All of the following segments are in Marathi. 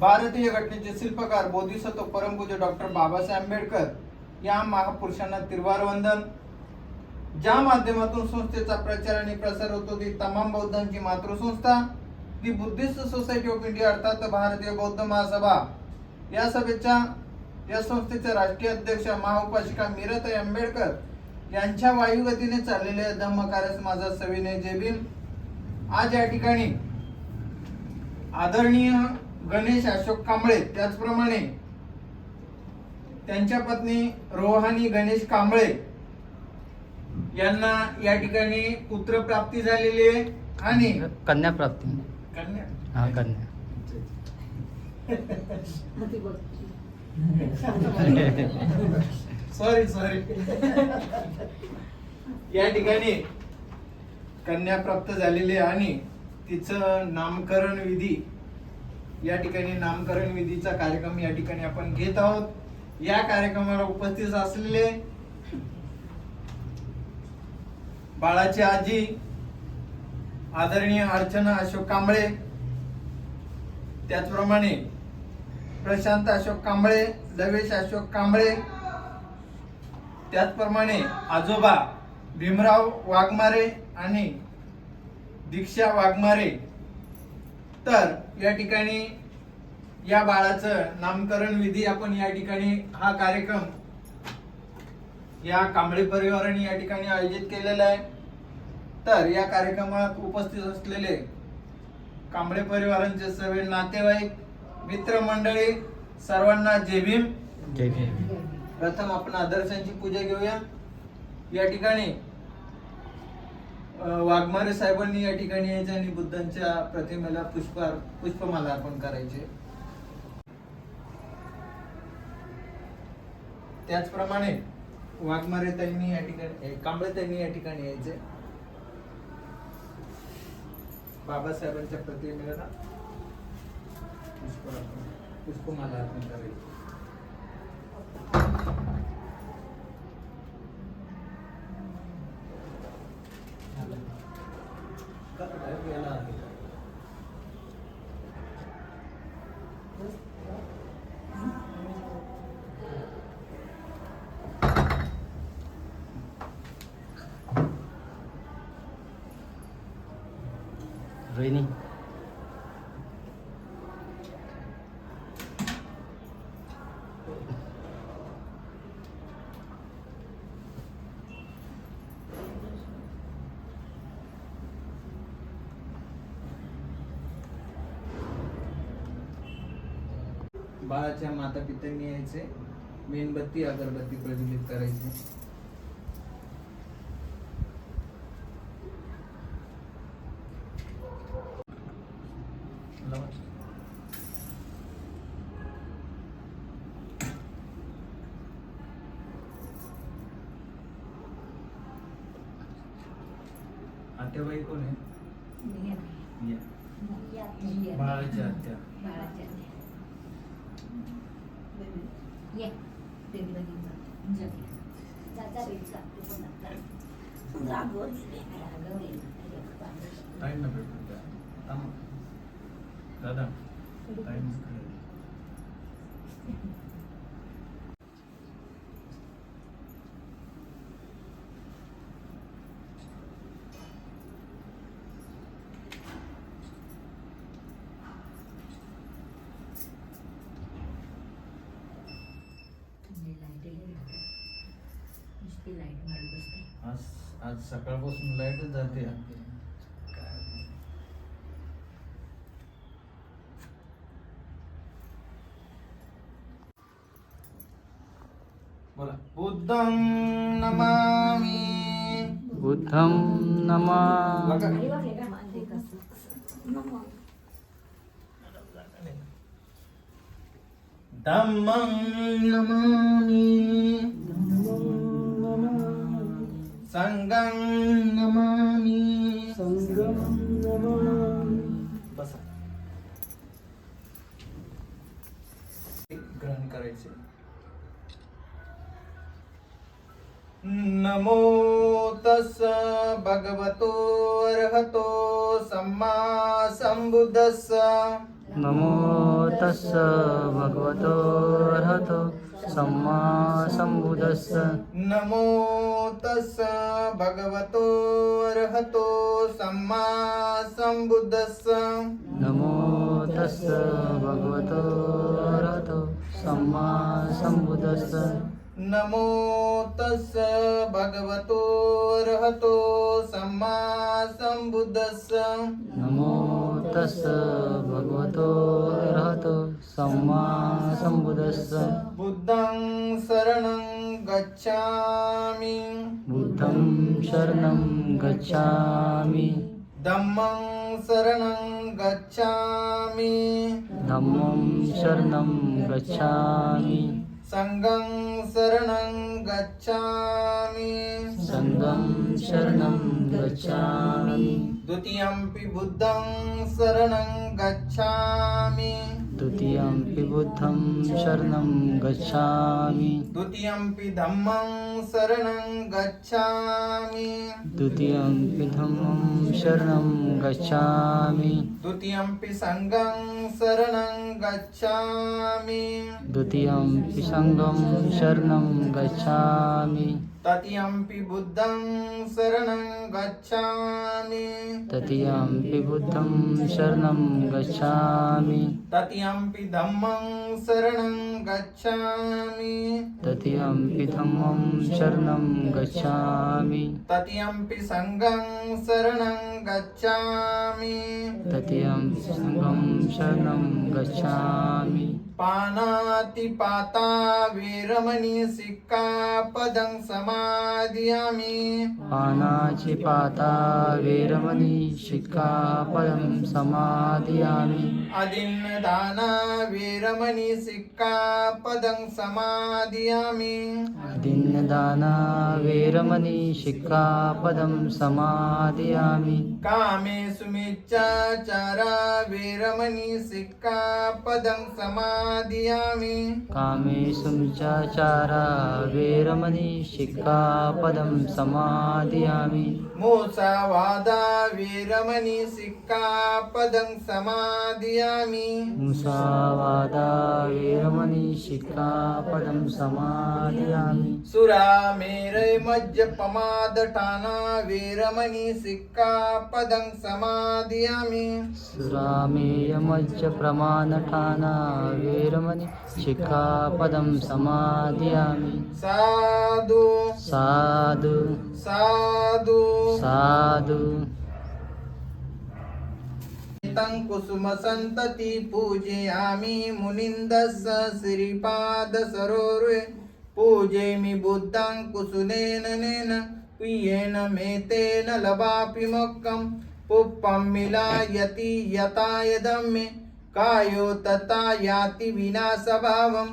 भारतीय घटनेचे शिल्पकार बोधिसत्व परमपूज्य डॉक्टर बाबासाहेब आंबेडकर या महापुरुषांना तिरवार वंदन. ज्या माध्यमातून संस्थेचा प्रचार आणि प्रसार होतो ती तमाम बौद्धांची मातृसंस्था the Buddhist Society of India अर्थात भारतीय बौद्ध महासभा या सभेच्या या संस्थेचे राष्ट्रीय अध्यक्ष महाउपासिका मीराताई आंबेडकर यांच्या वायुगतीने चाललेल्या धम्मकार्यास माझा सविनय जय भीम. आज या ठिकाणी आदरणीय गणेश अशोक कांबळे त्याचप्रमाणे त्यांच्या पत्नी रोहानी गणेश कांबळे यांना या ठिकाणी पुत्र प्राप्ती झालेली आहे आणि कन्या प्राप्ती. कन्या हा कन्या. सॉरी या ठिकाणी कन्या प्राप्त झालेली आहे आणि तिचं नामकरण विधी या ठिकाणी नामकरण विधीचा कार्यक्रम या ठिकाणी आपण घेत आहोत. या कार्यक्रमाला उपस्थित असलेले बाळाची आजी आदरणीय अर्चना अशोक कांबळे, त्याचप्रमाणे प्रशांत अशोक कांबळे, लवेश अशोक कांबळे, त्याचप्रमाणे आजोबा भीमराव वाघमारे आणि दीक्षा वाघमारे. तर या ठिकाणी या बाळाचं नामकरण विधी आपण या ठिकाणी हा कार्यक्रम या कांबळे परिवाराने या ठिकाणी आयोजित केलेला आहे. तर या कार्यक्रमात उपस्थित असलेले कांबळे परिवारांचे सर्व नातेवाईक मित्रमंडळी सर्वांना जय भीम. जय भीम. प्रथम आपण आदर्शांची पूजा घेऊया. या ठिकाणी वाघमारे साहेबांनी या ठिकाणी यायचे आणि बुद्धांच्या प्रतिमेला पुष्पमाला अर्पण करायचे. त्याचप्रमाणे वाघमारे ताईंनी या ठिकाणी कांबळे ताईंनी या ठिकाणी यायचे. बाबासाहेबांच्या प्रतिमेला पुष्पमाला अर्पण करायची. रोहिणी. बाळाच्या माता पित्यांनी यायचे. मेणबत्ती अगरबत्ती प्रज्वलित करायची. आत्याबाई कोण आहे? बाळाच्या आत्या. टाइम न भेटतो दादा टाइम. आज सकाळपासून लाईटच जाते. बोला. बुद्धं नमामि. बुद्धं नमामि. धम्मं नमामि. संघं नमामि. बसा. ग्रहण करायचे. नमो तस्स भगवतो अरहतो सम्मा संबुद्धस्स. नमो तस्स भगवतो अरहतो सम्मा संबुद्धस्स. नमो तस्स भगवतो अरहतो सम्मा संबुद्धस्स. नमो तस्स भगवतो अरहतो सम्मा संबुद्धस्स. नमो तस्स भगवतो अरहतो सम्मा संबुद्धस्स. नमो तस्स भगवतो अरहतो सम्मा संबुद्धस्स. बुद्धं शरणं गच्छामि. बुद्धं शरणं गच्छामि. धम्मं शरणं गच्छामि. धम्मं शरणं गच्छामि. संघं शरणं गच्छामि. संघं शरणं गच्छामि. द्वितीयंपि बुद्धं शरणं गच्छामि. द्वितीयंपि बुद्धं शरणं गच्छामि. द्वितीयंपि धम्मं शरणं गच्छामि. द्वितीयंपि धम्मं शरणं गच्छामि. द्वितीयंपि संघं शरणं गच्छामि. द्वितीयंपि संघं शरणं गच्छामि. तृतीयंपि बुद्धं शरणं गच्छामि. तृतीयंपि बुद्धं शरणं गच्छामि. तृतीयंपि धम्मं शरणं गच्छामि. तृतीयंपि धम्मं शरणं गच्छामि. तृतीयंपि संघं शरणं गच्छामि. तृतीयंपि संघं शरणं गच्छामि. पानातिपाता वेरमणि सिक्खापदं समादियामि. पानातिपाता वेरमणि सिक्खापदं समादियामि. अदिन्नदाना वेरमणि सिक्खापदं समादियामि. अदिन्नदाना वेरमणि सिक्खापदं समादियामि. कामेषु मिच्छाचारा वेरमणि सिक्खापदं समादियामि. कामेषु मिच्छाचारा वेरमणि सिक्खापदं समादियामि. मुसावादा वेरमणि सिक्खापदं समादियामि. मुसावादा वेरमणि सिक्खापदं समादियामि. सुरामेरय मज्जपमादठाना वेरमणि सिक्खापदं समादियामि. सुरामेयमज्जप्रमाणठाना वेरमणि सिक्खापदं समादियामि. साधु साधु साधु साधु. तं कुसुम संतति पूजयामि. मुनिन्दस्य श्रीपाद सरोरुहे पूजयामि. बुद्धं कुसुमेन नेन प्रियेण मेतेन लभापि मोक्षं. पुष्पं मिलायति यथा यदम्मे कायो तथा याति विनाशभावं.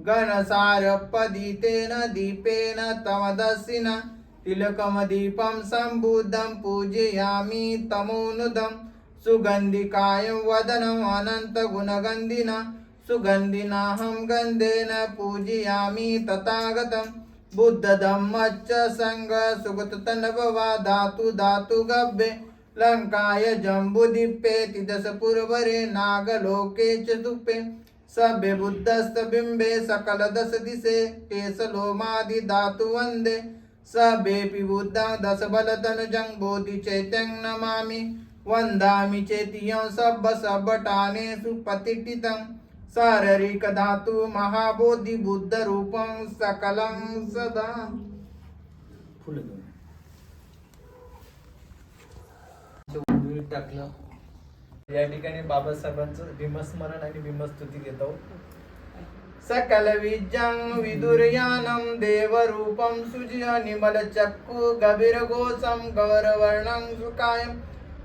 घनसारपदितेन दीपेन तमदर्शिना तिलकमदीपं सम्बुद्धं पूजयामि तमोनुदं. सुगन्धिकायं वदनम् अनन्तगुणगन्धिना सुगन्धिनाहं गन्धेन पूजयामि तथागतं. बुद्धधम्मच्च संघ सुगततनभवा धातु धातु गभ्ये लङ्काय जम्बुदीपेति दशपुरवरे नागलोके च दुःपे. सभ्य बुद्धस्त बिम्बे सकल दश दिशे केशलोमादि धातु वन्दे. सभ्येऽपि बुद्धं दश बलतनुजं बोधि चैत्यं नमामि. वन्दामि चेतियं सब्बटानेषु प्रतिष्ठितं. शारीरिक धातु महाबोधि बुद्ध रूपं सकलं सदा. टाकलं. या ठिकाणी बाबासाहेबांचं भीमस्मरण आणि भीमस्तुती घेतो. सकल विद्यां विदुर्यानं देवरूपं सुजय निमल चक्षु गभीर घोषं गौरवर्णं सुकायम्.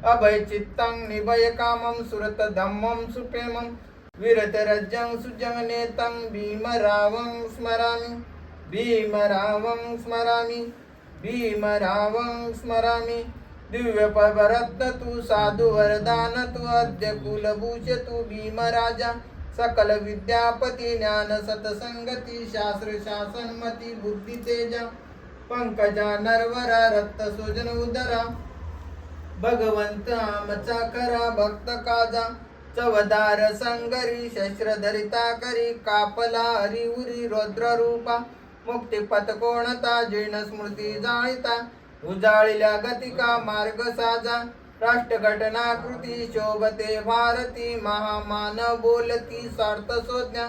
अभयचित्तं निभयकामं सुरत धम्मं सुप्रेमं. विरतरज्जं सुजगनेतं भीमरावं स्मरामि. भीमरावं स्मरामि. भीमरावं स्मरामि. दिव्यपरत्न तु साधु वरदान तु अद्य कुलभूषतु भीमराजा. सकल विद्यापति ज्ञान सतसंगति शास्त्र शासनमति बुद्धि तेजा. पंकजा नरवरा रक्त सुजन उदरा. भगवंत आमचा करा भक्त काजा. चवदार संगरी शस्त्रधरिता करी कापला हरी उरी रौद्र रूपा मुक्तिपथ कोणता जीर्ण स्मृती जाळिता उजाळिल्या गतिका मार्ग साजा राष्ट्रघटना कृती शोभते भारती महामानव बोलती सार्थ सोज्ञा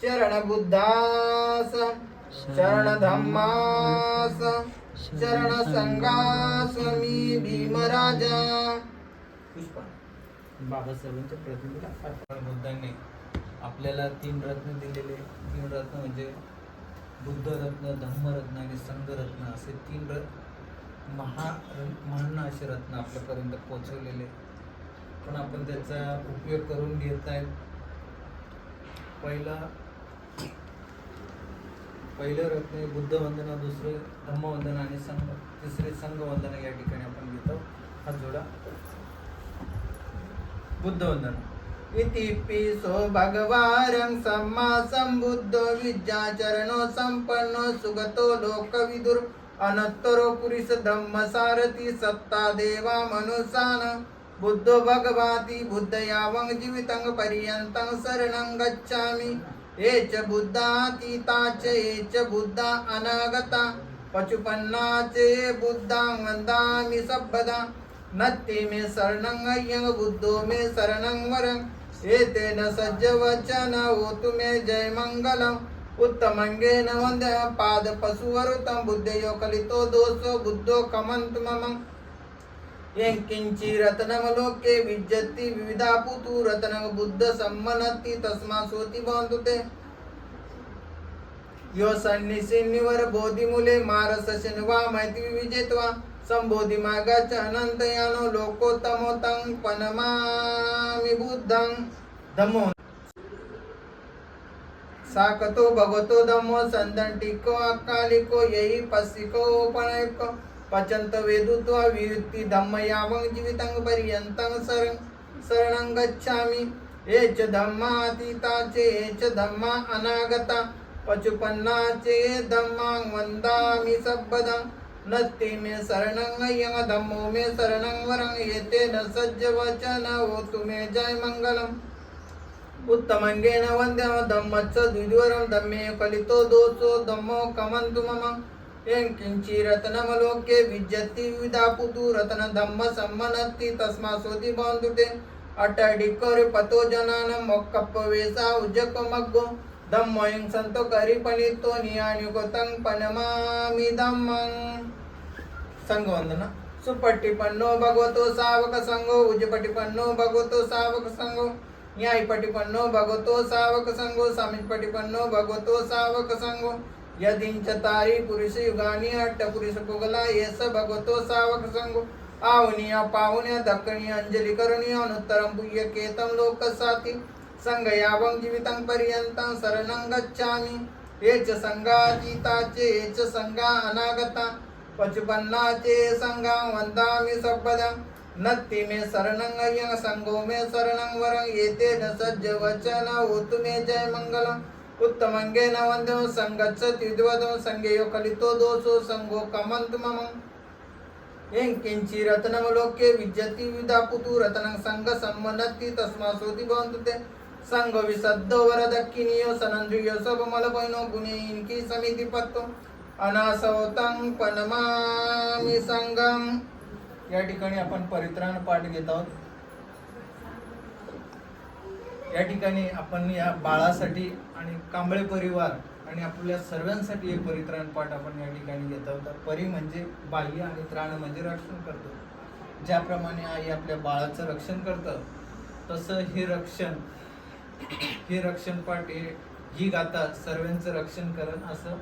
शरण बुद्धास शरण धम्मास शरण संघास मी भीमराजा. पुष्पा बाबासाहेबांच्या प्रतिमेला बुद्धांनी आपल्याला 3 रत्न दिलेले. 3 रत्न म्हणजे बुद्ध रत्न, धम्मरत्न आणि संघरत्न असे 3 महान असे रत्न आपल्यापर्यंत पोहोचवलेले, पण आपण त्याचा उपयोग करून घेत आहेत. पहिलं रत्न आहे बुद्ध वंदना, दुसरे धम्मवंदना आणि तिसरे संघ वंदना. या ठिकाणी आपण घेतो हात जोडा. बुद्ध वंदना. इति पिसो भगवारं सम्मा संबुद्धो विद्याचरणो संपन्नो सुगतो लोकविदुर अनत्तरो पुरुष धम्म सारथी सत्ता देवा मनुसान बुद्धो भगवाती बुद्ध यावं जीवितं पर्यन्तं शरणं गच्छामि. एच बुद्धातीताच एच बुद्धा अनागता पचुपन्नाचे बुद्धां वन्दामि सर्वदा. नत्ति मे शरणं अय्यं बुद्धो मे शरणं वरं एतेन सज्ज वचन होतु मे जय मंगलम्. उत्तमंगेन वन्द्य पाद पशुवरुतं बुद्धयो कलितो दोषो बुद्धो कमन्तु मम. यंकिंची रत्नम लोके विज्जति विविधा पुतु रत्नम बुद्ध सम्मनति तस्मा सोति बांधुते. यो सन्निसिन्निवर बोधी मुले मारस शिनवा मैत्री विजेत्वा संबोधी मागाच अनंत यानो लोकोत्तमो तं पनमामि बुद्धं. धम्मो साकतो भगवतो धम्मो संदंटिको अकालिको यही पस्सिको पणैको पचंत वेदुत्वा वियुक्ति धम्म यावं जीवितं पर्यन्तं शरणं गच्छामि. एच धम्मातीताचे एच धम्मा अनागता पचुपन्नाचे धम्मां वन्दामि सर्वदा. नत्ति मे शरणं अय्यं धम्मो मे शरणं वरं एतेन सज्ज वचन होतु मे जय मंगलम्. उत्तमंगेन वन्द्यं धम्मच्च द्विद्वरं धम्मे कलितो दोषो धम्मो कमन्तु मम. यंकिंची रत्नम लोके विज्जति विविधा पुतु रत्न धम्म सम्मनति तस्मा सोति बांधुते. अटडिकोर पतो जनान मोक्कप्प वेसा उज्जक मग्गो धम्मोयं संतो करी पणितो नियानुगतं पनमामि धम्मं. संघवंदना. सुपटिपन्नो भगवतो सावक संघो उज्जपटिपन्नो भगवतो सावक संघो न्यायपटिपन्नो भगवतो सावक संघो समीपटिपन्नो भगवतो सावक संघो. यदिंच तारी पुरुष युगानी अट्ट पुरुष पुगला येस भगवतो सावक संघो. आवनिया पावनिया दक्कणी अंजली करुणी अनुत्तरं पुय्य केतं लोकसाती संघ यावं जीवितं पर्यन्तं शरणं गच्छामि. एच संघातीताचे एच संघा अनागता पचुपन्नाचे संघां वन्दामि सर्वदा. नत्ति मे शरणं अय्यं संघो मे शरणं वरं एतेन सज्ज वचन होतु मे जय मंगलम्. उत्तमंगेन वन्द्यो संगच्छ द्विद्वदो संगेयो कलितो दोषो संगो कमन्तु मम. यंकिंची रत्नम लोके विज्जति विविधा पुतु रत्नं संग सम्मनति तस्मा सोति बांधुते. संग विसद्दो वरदक्किनियो सनंद्रियो सबमलपैनो गुणेइनकी समिति पत्तो अनासवतं पनमामि संगम. या ठिकाणी आपण परित्राण पाठ घेत आहोत. या ठिकाणी आपण या बाळासाठी आणि कांबळे परिवार आणि आपल्या सर्वांसाठी एक परित्राण पाठ आपण या ठिकाणी घेत आहोत. परी म्हणजे बाह्य आणि त्राण म्हणजे रक्षण करतो. ज्याप्रमाणे आई आपल्या बाळाचं रक्षण करतं तसं हे रक्षण पाठ ही गाथा सर्वांचं रक्षण करण असं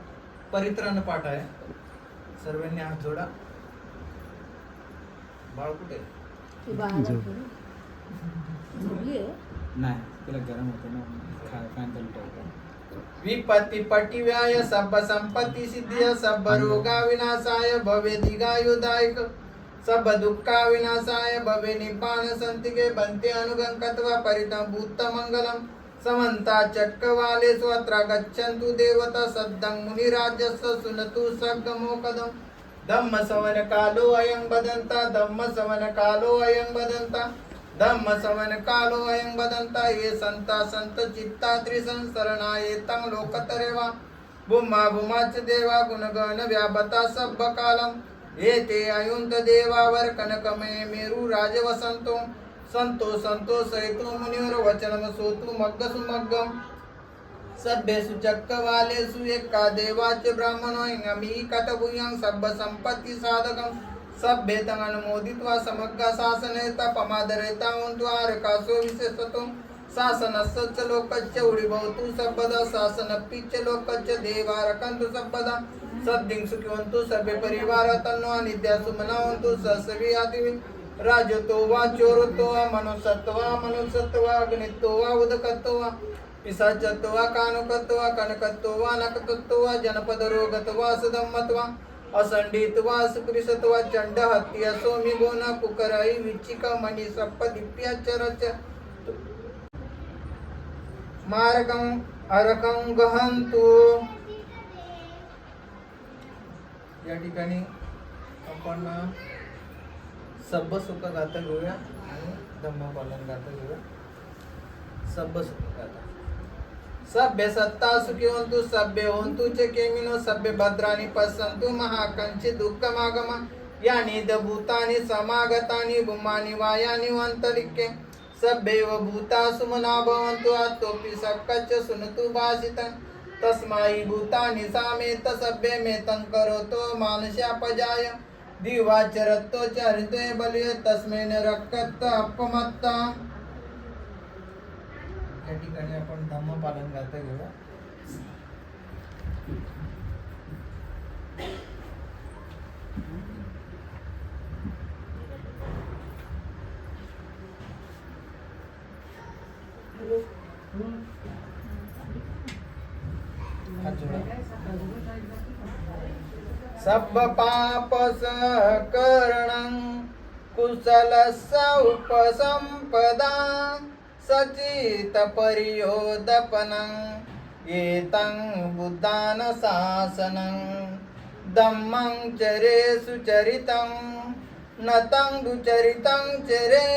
परित्राण पाठ आहे. सर्वांनी हात जोडा. बाळ कुठे नाही तिला गरम होतं ना फॅन चालू ठेवतो. विपत्ति पटिव्याय सब संपत्ति सिद्धिय सब रोगा विनाशाय भवे दीर्घायुदायक सब दुःखा विनाशाय भवे निपान संतिके बंते अनुगंकत्वा परितं भूत मंगलम. समन्ता चक्कवाले स्वत्र गच्छन्तु देवता सद्दं मुनिराजस्य सुनतु सग्गमोकदम्. धम्म सवन कालो अयं बदन्ता धम्म सवन कालो अयं बदन्ता धम्म सवन कालो अयं वदन्ता ये संता संत चित्ता त्रिसंसरणा ये तं लोकतरेवा भूमा भूमाच देवा गुणगण व्यापता सब कालम येते अयुंत देवावर कनकमय मेरू राजवसंतो संतो संतो सहितो मुनिवर वचनम सोतु मग्ग सुमग्गम सभ्येषु चक्रवालेषु एका देवाच ब्राह्मणो अमी कटभुयं सब संपत्ति साधकं सभ्येतं अनुमोदित्वा समग्र शासनेता पमादरेता उन्त्वारकासो विशेषतो शासनस्य लोकस्य उडिभवतु सर्वदा शासनपिच लोकस्य देवारकन्तु सर्वदा सद्दिं सुखिवन्तु सर्वे परिवार तन्नो अनिद्या सुमनावन्तु ससवी आदिवि राजतो वा चोरतो वा मनुष्यत्व वा मनुष्यत्व वा अग्नित्व वा उदकत्व वा पिशाचत्व वा कानुकत्व वा कनकत्व वा नकतत्व वा जनपद रोगत्व वा सुदम्मत्व वा असंडित वा सुकृशत्व वा चंड हत्या सोमी गोन कुकराई विचिका मणि सप्प दिप्याचरच मार्गं अरकं गहन्तु. या ठिकाणी आपण सब्ब सुख गाथा घेऊया आणि धम्मपालन गाथा घेऊया. सब्ब सुख गाथा. सभ्य सत्ता सुखिवन्तु सभ्य होन्तु च केमिनो सभ्य भद्राणि पश्यन्तु महाकंचि दुःखमागम यानि भूतानि समागतानि भूमानि वायानि वन्तरिके सभ्येव भूतासु मना भवन्तु आत्तोऽपि सक्कच्च सुनतु भाषितं तस्मै भूतानि सामेत सभ्यमेतं करोतो मानुष्यापजाय दिवाचरत्तो च हृदये बलिय तस्मेन रक्कत्त अपमत्ता. या ठिकाणी आपण धम्मपालन गाथा घेऊया. सब पाप सकरणं कुशलस्य उपसंपदा सचित परियोदपनं एतं बुद्धान शासनं धम्मं चरे सुचरितं नतं दुचरितं चरे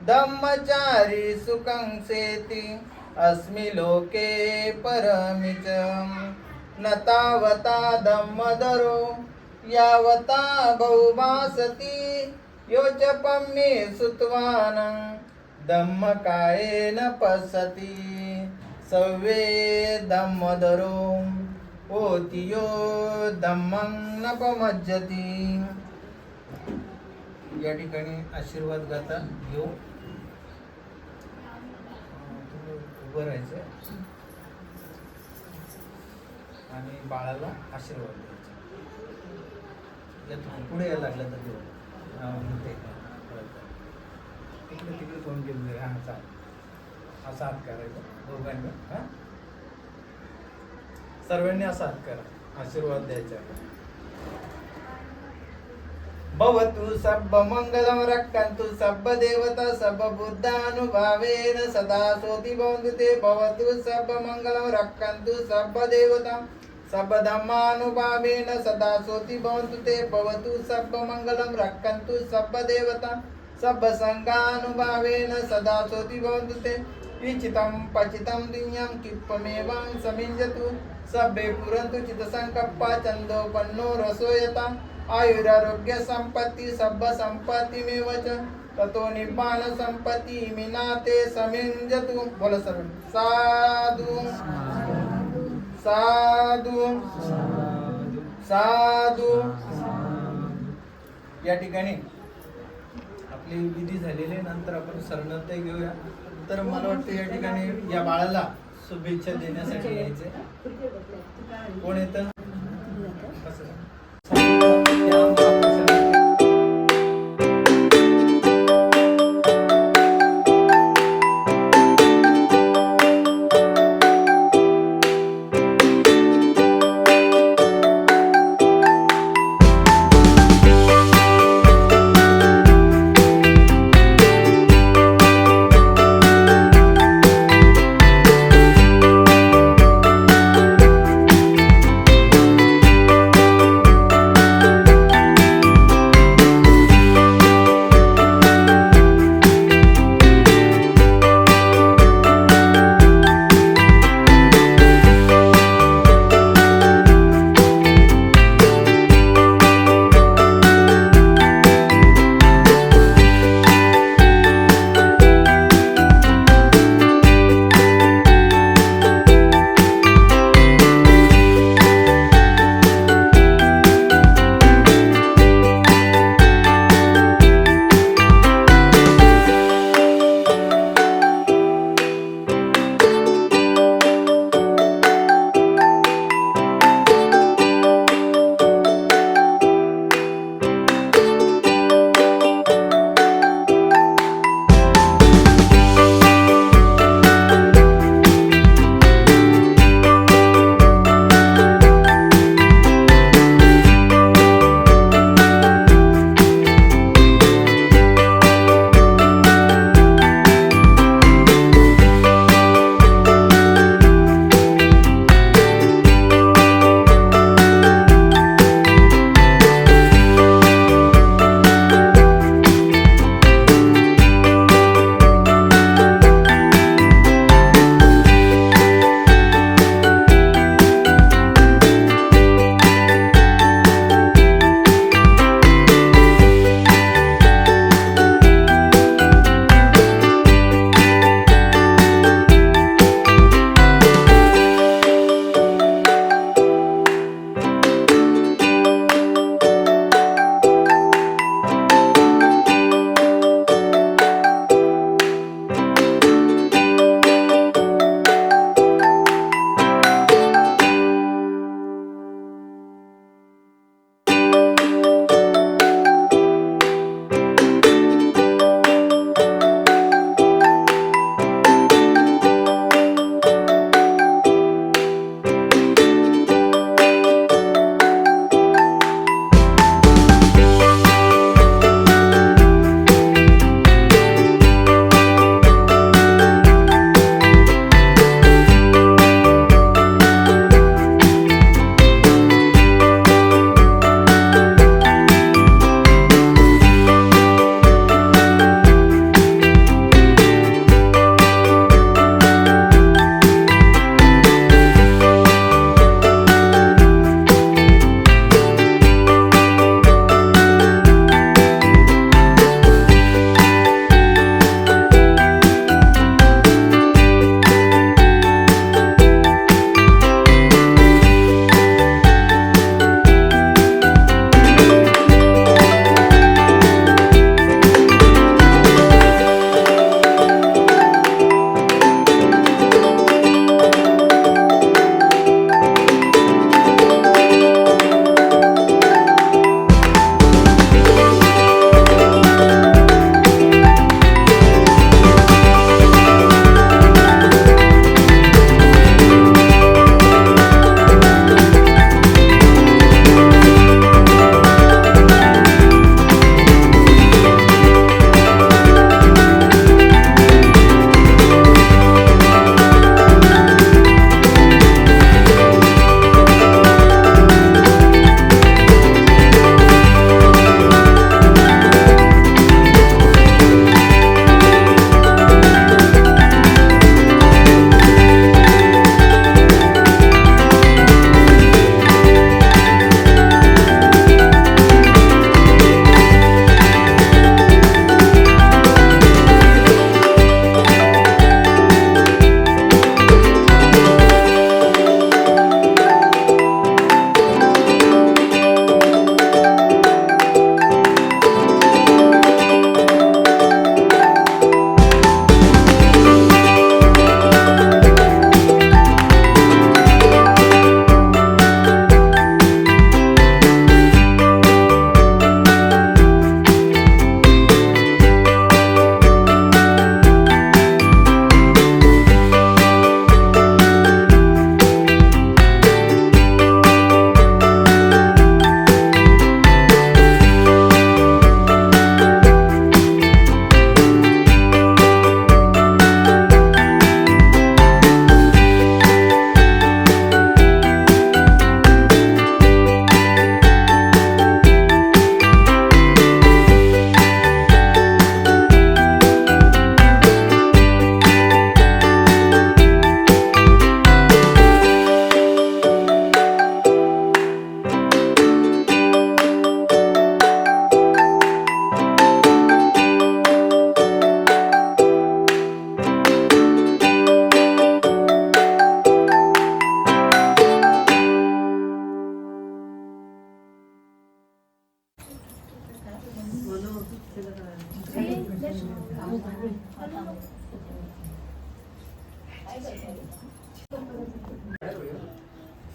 धम्मचारी सुखं सेति अस्मि लोके परमिच न तावता धम्मदरो यावता बहुभासति योचपम्ये सुत्वानं धम्मकायेन पश्यति सव्ये धम्मदरो ओति यो धम्मं न पमज्जति. या ठिकाणी आशीर्वाद गाथा घेऊ. उभं राहायचं आणि बाळाला आशीर्वाद द्यायचा. पुढे यायला लागलं तर देऊ तिकडे तिकडे तोंड गेले. हा चाल असा हात करायचा दोघांनी. हा सर्वांनी असा हात करा आशीर्वाद द्यायचा. भवतु सब्ब मंगलम रक्षन्तु सब्ब देवता सब्ब बुद्धानुभावेन सदा सोति भवन्तु ते. भवतु सब्ब मंगलम रक्षन्तु सब्ब देवता सब्ब धम्मानुभावेन सदा सोति भवन्तु ते. भवतु सब्ब मंगलम रक्षन्तु सब्ब देवता सब्ब संगानुभावेन सदा सोति भवन्तु ते. इचितं पचितं दिव्यं किप्पमेवं समिञ्जतु सब्बे पुरन्तु चित्तसंकप्पा चन्दोपन्नो रसोयता आयुरारोग्य संपत्ति सब संपत्तिमेव च ततो निब्बाण संपत्ति मिनाते समिञ्जतु. बोला सर्व साधु साधु साधु. या ठिकाणी आपली विधी झालेली नंतर आपण शरणोत्तर घेऊया. तर मला वाटतं या ठिकाणी या बाळाला शुभेच्छा देण्यासाठी यायचे. कोण येतं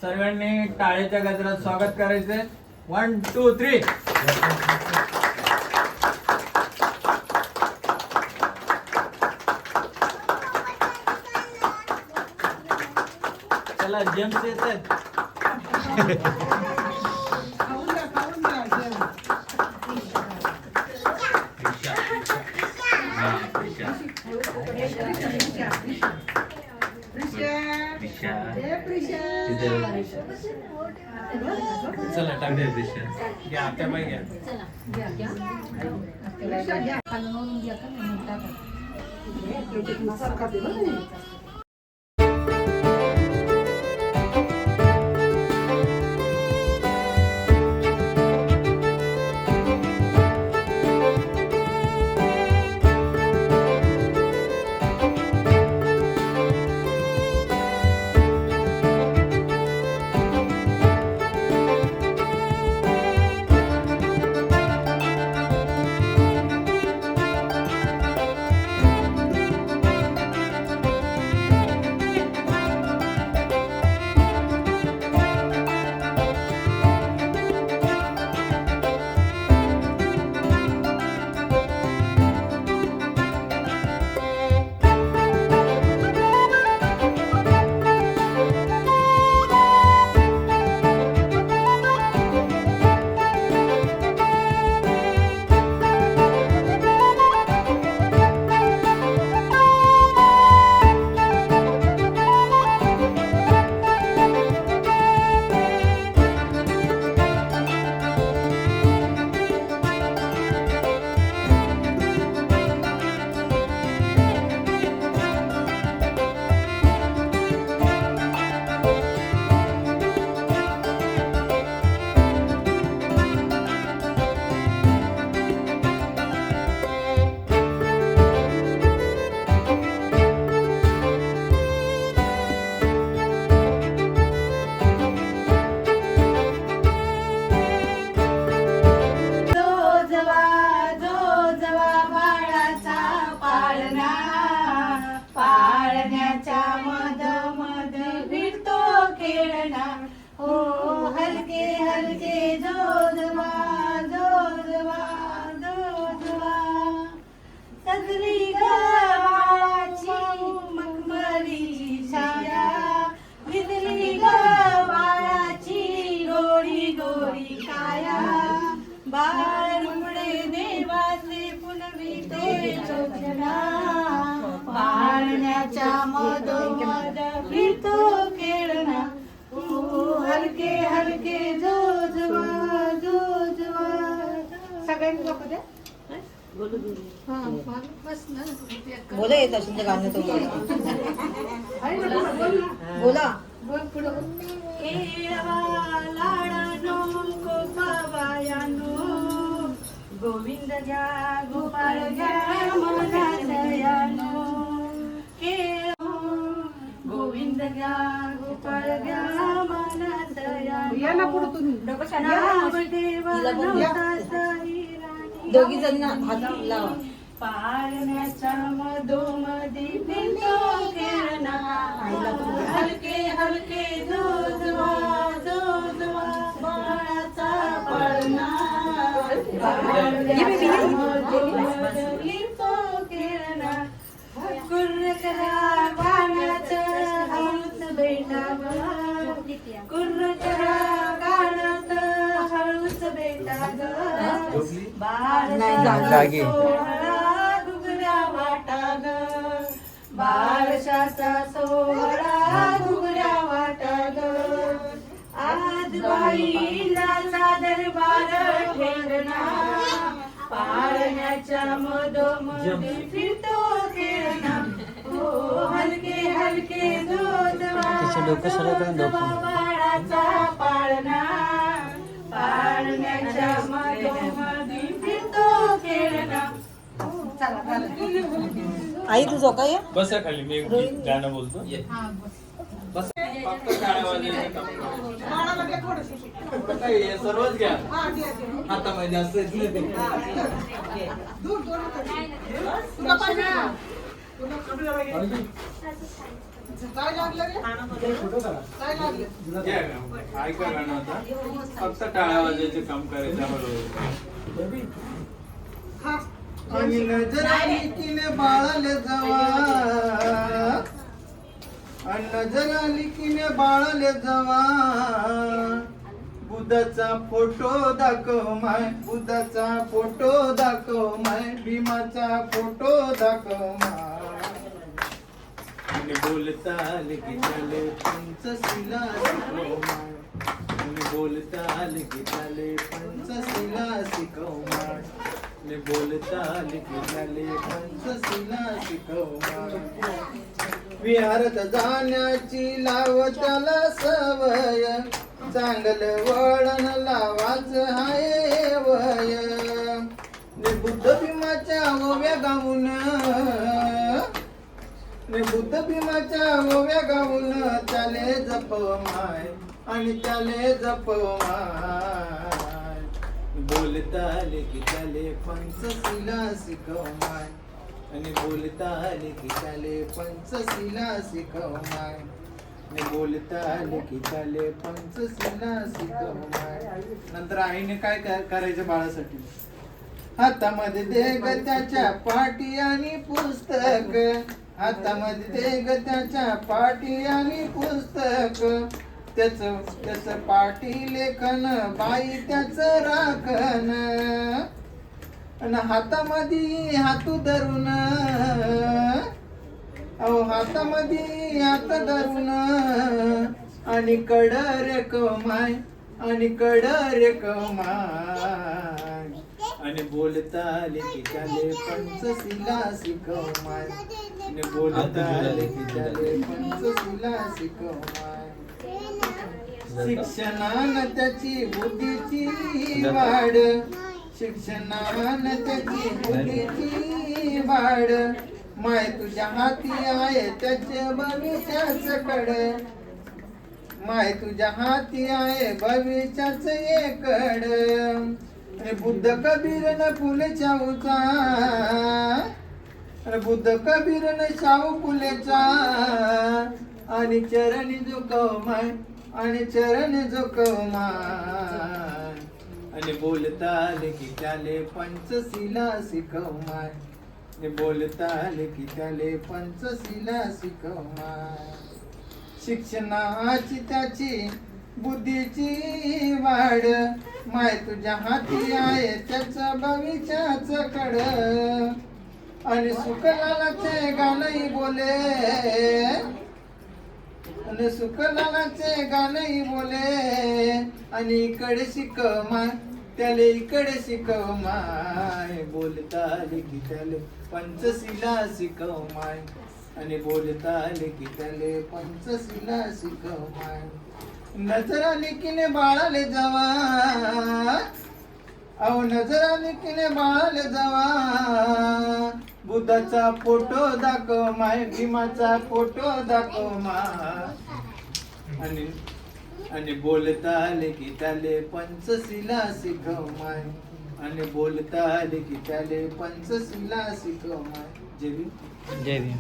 सर्वांनी टाळेच्या गजरात स्वागत करायचंय. 1 2 3. चला जेम्स येत आहेत. चला टाक दे दिशा. घ्या आता बाई घ्या. पाळण्याच्या मधोमध फिरतो खेळणा, हलके हलके जोजवा जोजवा. सगळ्यांनी लोक द्या. बोला येत असेल ते गाणं तुम्हाला. बोला. गोविंद घ्या गोपाळ घ्या मना दयानो, गोविंद घ्या गोपाळ घ्या मना दयानो. दोघी जण हात लावा. पाळण्याच्या मधोमधी फिरतो खेळणा, हलके हलके जोजवा जोजवा बाळाचा पाळणा. कुर्र करा गाण्याचं हळूच बेटावर, कुर्र करा गाण्याचं हळूच बेटावर. बाळ सोहळा घुगऱ्या वाटा ग, बाळशाचा सोहळा घुगऱ्या वाटा ग. आज बाईला दरबार ठेवणा, पाळण्याच्या मधोमधी फिरतो खेळणा, हलके हलके जोजवा बाळाचा पाळणा. पाळण्याच्या मधोमधी फिरतो खेळणा. आई तू झोका ये. बसा खाली, मी गाणं बोलतो. बस फक्त टाळ्या वाजवायच्या. हे सर्वच घ्या हातामध्ये जास्त येत नाही ते. काय लागलं रे? काय लागलं? ऐका गाणं आता फक्त टाळ्या वाजायचे काम करायचं हळूहळू. हा. आणि नजर लिकीने बाळाले जवा, आणि नजर लिकीने बाळाले जवा, बुधाचा फोटो दाखव माय, बुधाचा फोटो दाखव माय, भीमाचा फोटो दाखव माय. आणि बोलता आले की चाले पंचशिला शिकव माय, आणि बोलता आले की चाले पंचशिला शिकव माय, आणि बोलता आले की चाले पंचशिला शिकव माय. विहारात जाण्याची लाव त्याला सवय, चांगलं वळण लावाच हाय वय. बुद्ध भीमाच्या ओव्या गाऊन, बुद्ध भीमाच्या ओव्या गाऊन, त्याले जप माय, आणि त्याले जप माय. बोलता आले की त्याले पंचशिला शिकव माय, आणि बोलता आले की त्याले पंचशिला शिकव माय, आणि बोलता आले की त्याले पंचशिला शिकव माय. नंतर आईने काय करायचं बाळासाठी? हातामध्ये दे ग त्याच्या पाटी आणि पुस्तक, हातामध्ये दे ग त्याच्या पाटी आणि पुस्तक, त्याच पाटी लेखन बाई त्याच राखण. आणि हातामध्ये हातू धरून, अहो हातामध्ये हात धरून, आणि कड रे कमाय, आणि कड रे कमाय. आणि बोलता आले की त्याले पंचशिला शिकव माय, आणि बोलता आले की त्याले पंचशिला शिकव माय. शिक्षणानं त्याची बुद्धीची वाढ, शिक्षणानं त्याची बुद्धीची वाढ, माय तुझ्या हाती आहे त्याचे भविष्याच कड, माय तुझ्या हाती आहे भविष्याच एकड. बुद्ध कबीर न फुले शाहूचा, बुद्ध कबीर न शाहू फुलेचा, आणि चरणी झुकव माय, आणि चरण झुकव माय. आणि बोलता आले की त्याले पंचशिला शिकव माय, आणि बोलता आले की त्याले पंचशिला शिकव माय. शिक्षणाची त्याची बुद्धीची वाढ, माय तुझ्या हाती आहे त्याच भविष्याच कड. आणि सुखलालाचे गाणंही बोले, आणि सुखलालाचे गाणंही बोले, आणि इकडे शिकव माय, त्याले इकडे शिकव माय. बोलता आले की त्याले पंचशिला शिकव माय, आणि बोलता आले की त्याले पंचशिला शिकव माय. नजर आली की बाळाले जावा, अहो नजर आली की बाळाले जावा, बुद्धाचा फोटो दाखव माय, भीमाचा फोटो दाखव माय. आणि बोलता आले की त्याले पंचशिला शिकव माय, आणि बोलता आले की त्याले पंचशिला शिकव माय. जय भीम. जय भीम.